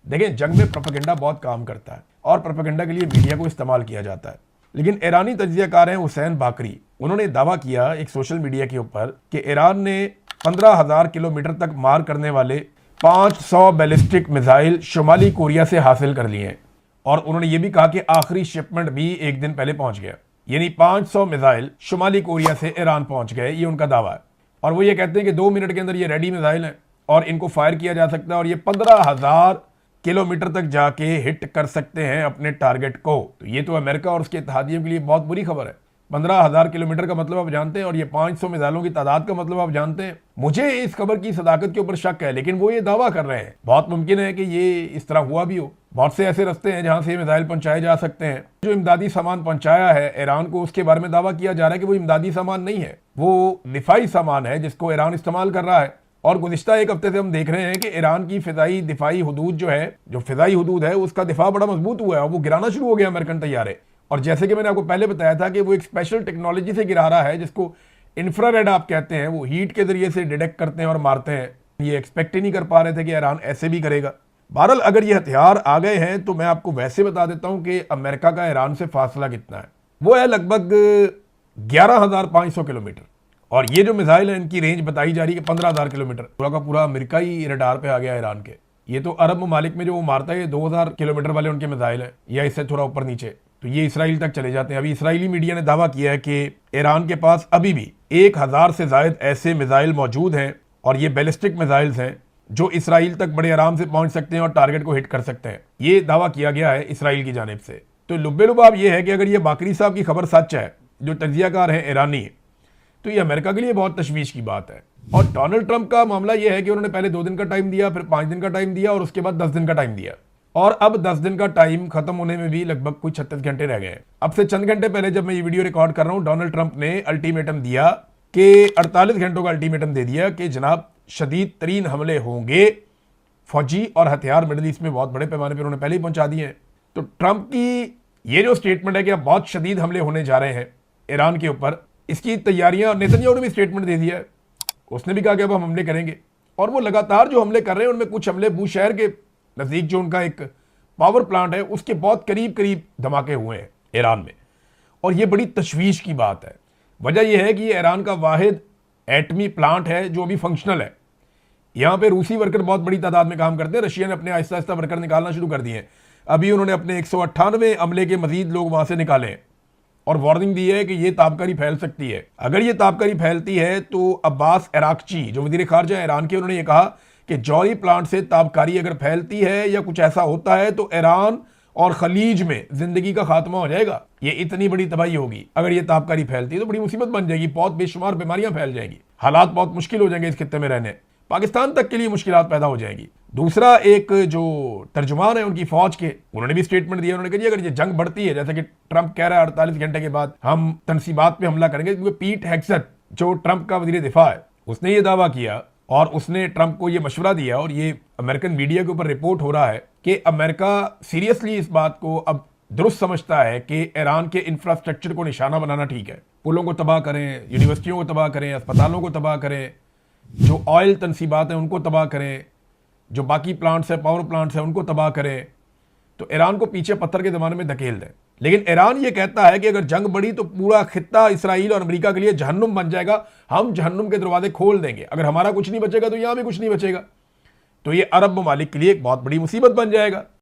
देखें, जंग में प्रोपेगेंडा बहुत काम करता है और प्रोपेगेंडा के लिए मीडिया को इस्तेमाल किया जाता है। लेकिन ईरानी तज्जियाकार हैं हुसैन बाकरी, उन्होंने दावा किया एक सोशल मीडिया के ऊपर कि ईरान ने 15,000 किलोमीटर तक मार करने वाले 500 बैलिस्टिक मिसाइल शुमाली कोरिया से हासिल कर लिए हैं। और उन्होंने ये भी कहा कि आखिरी शिपमेंट भी एक दिन पहले पहुंच गया, यानी 500 मिसाइल शुमाली कोरिया से ईरान पहुंच गए, ये उनका दावा है। और वो ये कहते हैं कि 2 मिनट के अंदर ये रेडी मिसाइल है और इनको फायर किया जा सकता है और ये 15,000 किलोमीटर तक जाके हिट कर सकते हैं अपने टारगेट को। तो ये तो अमेरिका और उसके इत्तेहादियों के लिए बहुत बुरी खबर है। 15,000 किलोमीटर का मतलब आप जानते हैं और ये 500 मिसाइलों की तादाद का मतलब आप जानते हैं। मुझे इस खबर की सदाकत के ऊपर शक है, लेकिन वो ये दावा कर रहे हैं। बहुत मुमकिन है कि ये इस तरह हुआ भी हो। बहुत से ऐसे रास्ते हैं जहां से मिसाइल पहुंचाए जा सकते हैं। जो इमदादी सामान पहुंचाया है ईरान को, उसके बारे में दावा किया जा रहा है कि वो इमदादी सामान नहीं है, वो दिफाई सामान है जिसको ईरान इस्तेमाल कर रहा है। और गुज़िश्ता एक हफ्ते से हम देख रहे हैं कि ईरान की फिजाई दिफाई हदूद जो फिजाई हदूद है, उसका दिफा बड़ा मजबूत हुआ है और वो गिराना शुरू हो गया अमेरिकन तैयारे। और जैसे कि मैंने आपको पहले बताया था कि वो एक स्पेशल टेक्नोलॉजी से गिरा रहा है जिसको इंफ्रारेड आप कहते हैं। वो हीट के जरिए से डिटेक्ट करते हैं और मारते हैं। ये एक्सपेक्ट ही नहीं कर पा रहे थे कि ईरान ऐसे भी करेगा। बहरहाल अगर ये हथियार आ गए हैं तो मैं आपको वैसे बता देता हूं कि अमेरिका का ईरान से फासला कितना है। वो है लगभग 11,500 किलोमीटर। और ये जो मिसाइल है इनकी रेंज बताई जा रही है 15,000 किलोमीटर। पूरा का पूरा अमेरिका ही रडार पे आ गया ईरान के। ये तो अरब ममालिक में जो वो मारता है 2,000 किलोमीटर वाले उनके मिसाइल है, या इससे थोड़ा ऊपर नीचे, तो ये इसराइल तक चले जाते हैं। अभी इसराइली मीडिया ने दावा किया है कि ईरान के पास अभी भी 1,000 से ज्यादा ऐसे मिसाइल मौजूद हैं और ये बैलिस्टिक मिसाइल्स हैं जो इसराइल तक बड़े आराम से पहुंच सकते हैं और टारगेट को हिट कर सकते हैं। ये दावा किया गया है इसराइल की जानिब से। तो लुब्बे लुबाब ये है कि अगर ये बाकरी साहब की खबर सच है, जो तज्जियाकार हैं ईरानी, तो ये अमेरिका के लिए बहुत तशवीश की बात है। और डोनाल्ड ट्रंप का मामला ये है कि उन्होंने पहले 2 दिन का टाइम दिया, फिर 5 दिन का टाइम दिया और उसके बाद 10 दिन का टाइम दिया। और अब 10 दिन का टाइम खत्म होने में भी लगभग कोई 36 घंटे रह गए हैं। अब से चंद घंटे पहले जब मैं ये वीडियो रिकॉर्ड कर रहा हूं, डोनाल्ड ट्रंप ने अल्टीमेटम दिया कि 48 घंटों का अल्टीमेटम दे दिया कि जनाब शदीद तरीन हमले होंगे। फौजी और हथियार मिडल ईस्ट में बहुत बड़े पैमाने पर उन्होंने पहले ही पहुंचा दिए हैं। तो ट्रंप की ये जो स्टेटमेंट है कि अब बहुत शदीद हमले होने जा रहे हैं ईरान के ऊपर, इसकी तैयारियां नेतन्याहू ने भी स्टेटमेंट दे दिया है। उसने भी कहा कि अब हम हमले करेंगे। और वो लगातार जो हमले कर रहे हैं उनमें कुछ हमले बूशहर के नजदीक जो उनका एक पावर प्लांट है उसके बहुत करीब करीब धमाके हुए हैं ईरान में। और ये बड़ी तशवीश की बात है। वजह यह है कि ये ईरान का वाहिद एटमी प्लांट है जो अभी फंक्शनल है। यहाँ पे रूसी वर्कर बहुत बड़ी तादाद में काम करते हैं। रशिया ने अपने आहिस्ता आहिस्ता वर्कर निकालना शुरू कर दिए हैं। अभी उन्होंने अपने 198 अमले के मजीद लोग वहां से निकाले हैं और वार्निंग दी है कि ये ताबकारी फैल सकती है। अगर ये ताबकारी फैलती है तो अब्बास अराक्ची जो वज़ीर ख़ारजा ईरान के, उन्होंने ये कहा कि जौहरी प्लांट से ताबकारी अगर फैलती है या कुछ ऐसा होता है तो ईरान और खलीज में जिंदगी का खात्मा हो जाएगा। ये इतनी बड़ी तबाही होगी अगर ये ताबकारी फैलती है तो बड़ी मुसीबत बन जाएगी। बहुत बेशुमार बीमारियां फैल जाएंगी, हालात बहुत मुश्किल हो जाएंगे इस खित्ते में रहने, पाकिस्तान तक के लिए मुश्किलात पैदा हो जाएंगी। दूसरा एक जो तर्जुमान है उनकी फौज के, उन्होंने भी स्टेटमेंट दिया। उन्होंने कहा अगर ये जंग बढ़ती है, जैसे कि ट्रंप कह रहा है 48 घंटे के बाद हम तनसीबात पे हमला करेंगे, क्योंकि पीट हेग्सेट जो ट्रंप का वजीर दिफा है उसने ये दावा किया और उसने ट्रंप को ये मशवरा दिया। और ये अमेरिकन मीडिया के ऊपर रिपोर्ट हो रहा है कि अमेरिका सीरियसली इस बात को अब दुरुस्त समझता है कि ईरान के इंफ्रास्ट्रक्चर को निशाना बनाना ठीक है। पुलों को तबाह करें, यूनिवर्सिटियों को तबाह करें, अस्पतालों को तबाह करें, जो ऑयल तनसीबात हैं उनको तबाह करें, जो बाकी प्लांट्स हैं, पावर प्लांट्स हैं, उनको तबाह करें। तो ईरान को पीछे पत्थर के ज़माने में धकेल दें। लेकिन ईरान ये कहता है कि अगर जंग बढ़ी तो पूरा खित्ता इसराइल और अमेरिका के लिए जहन्नुम बन जाएगा। हम जहन्नुम के दरवाजे खोल देंगे, अगर हमारा कुछ नहीं बचेगा तो यहां भी कुछ नहीं बचेगा। तो ये अरब ममालिक के लिए एक बहुत बड़ी मुसीबत बन जाएगा।